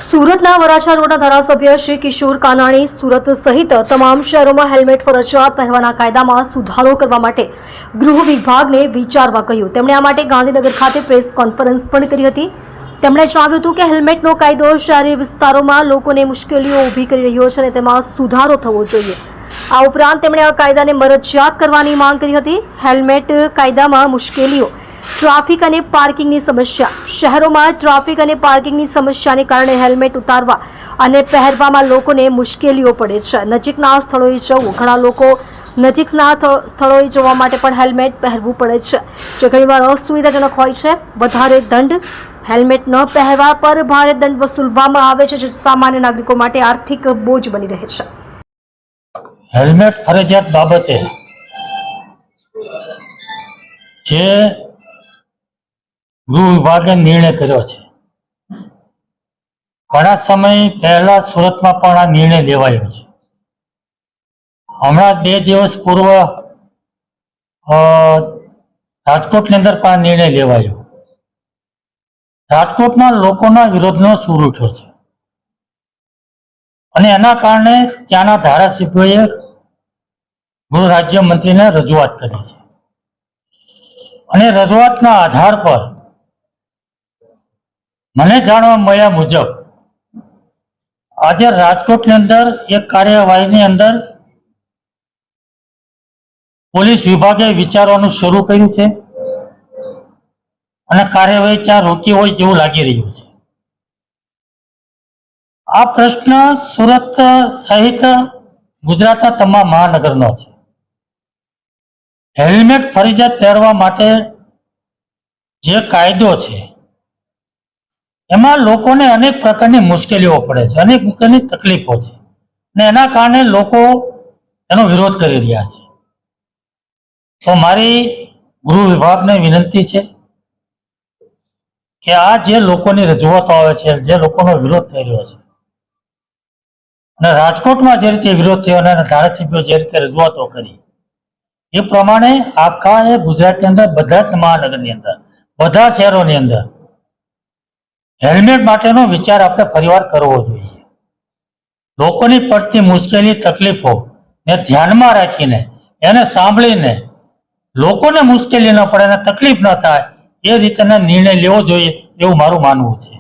સુરતના વરાછા રોડના ધારાસભ્ય શ્રી કિશોર કાનાણી સુરત સહિત તમામ શહેરોમાં હેલ્મેટ ફરજિયાત પહેરવાના કાયદામાં સુધારો કરવા માટે ગૃહ વિભાગને વિચારવા કહ્યું। તેમણે આ માટે ગાંધીનગર ખાતે પ્રેસ કોન્ફરન્સ પણ કરી હતી। તેમણે જણાવ્યું હતું કે હેલ્મેટનો કાયદો શહેરી વિસ્તારોમાં લોકોને મુશ્કેલીઓ ઊભી કરી રહ્યો છે અને તેમાં સુધારો થવો જોઈએ। આ ઉપરાંત તેમણે આ કાયદાને ફરજિયાત કરવાની માંગ કરી હતી। હેલ્મેટ કાયદામાં મુશ્કેલીઓ ટ્રાફિક અને પાર્કિંગની સમસ્યા। શહેરોમાં ટ્રાફિક અને પાર્કિંગની સમસ્યાને કારણે હેલ્મેટ ઉતારવા અને પહેરવામાં લોકોને મુશ્કેલીઓ પડે છે। નજીકના સ્થળોએ જવું, ઘણા લોકો નજીકના સ્થળોએ જવા માટે પણ હેલ્મેટ પહેરવું પડે છે, જે ઘણીવાર અસુવિધાજનક હોય છે। વધારે દંડ, હેલ્મેટ ન પહેરવા પર ભારે દંડ વસૂલવામાં આવે છે, જે સામાન્ય નાગરિકો માટે આર્થિક બોજ બની રહે છે। હેલ્મેટ ફરજિયાત બાબતે જે ગૃહ વિભાગે નિર્ણય કર્યો છે, ઘણા સમય પહેલા સુરતમાં પણ આ નિર્ણય લેવાયો છે। હમણાં 2 દિવસ પૂર્વ રાજકોટની અંદર પણ આ નિર્ણય લેવાયો। રાજકોટમાં લોકોના વિરોધનો સૂર ઉઠ્યો છે અને એના કારણે ત્યાંના ધારાસભ્યોએ ગૃહ રાજ્યમંત્રીને રજૂઆત કરી છે અને રજૂઆતના આધાર પર મને જાણવા મળ્યા મુજબ આજે રાજકોટની અંદર એક કાર્યવાહીની અંદર પોલીસ વિભાગે વિચારવાનું શરૂ કર્યું છે અને કાર્યવાહી ત્યાં રોકી હોય તેવું લાગી રહ્યું છે। આ પ્રશ્ન સુરત સહિત ગુજરાતના તમામ મહાનગરનો છે। હેલ્મેટ ફરજિયાત પહેરવા માટે જે કાયદો છે એમાં લોકોને અનેક પ્રકારની મુશ્કેલીઓ પડે છે, અનેક પ્રકારની તકલીફો છે અને એના કારણે લોકો એનો વિરોધ કરી રહ્યા છે। તો મારી ગૃહ વિભાગને વિનંતી છે કે આ જે લોકોની રજૂઆતો આવે છે, જે લોકોનો વિરોધ થઈ રહ્યો છે અને રાજકોટમાં જે રીતે વિરોધ થયો અને ધારાસભ્યો જે રીતે રજૂઆતો કરી એ પ્રમાણે આખા ગુજરાતની અંદર બધા જ મહાનગરની અંદર બધા શહેરોની અંદર હેલ્મેટ માટેનો વિચાર આપણે ફરીવાર કરવો જોઈએ। લોકોની પડતી મુશ્કેલી તકલીફો ને ધ્યાનમાં રાખીને એને સાંભળીને લોકોને મુશ્કેલી ન પડે અને તકલીફ ન થાય એ રીતેનો નિર્ણય લેવો જોઈએ એવું મારું માનવું છે।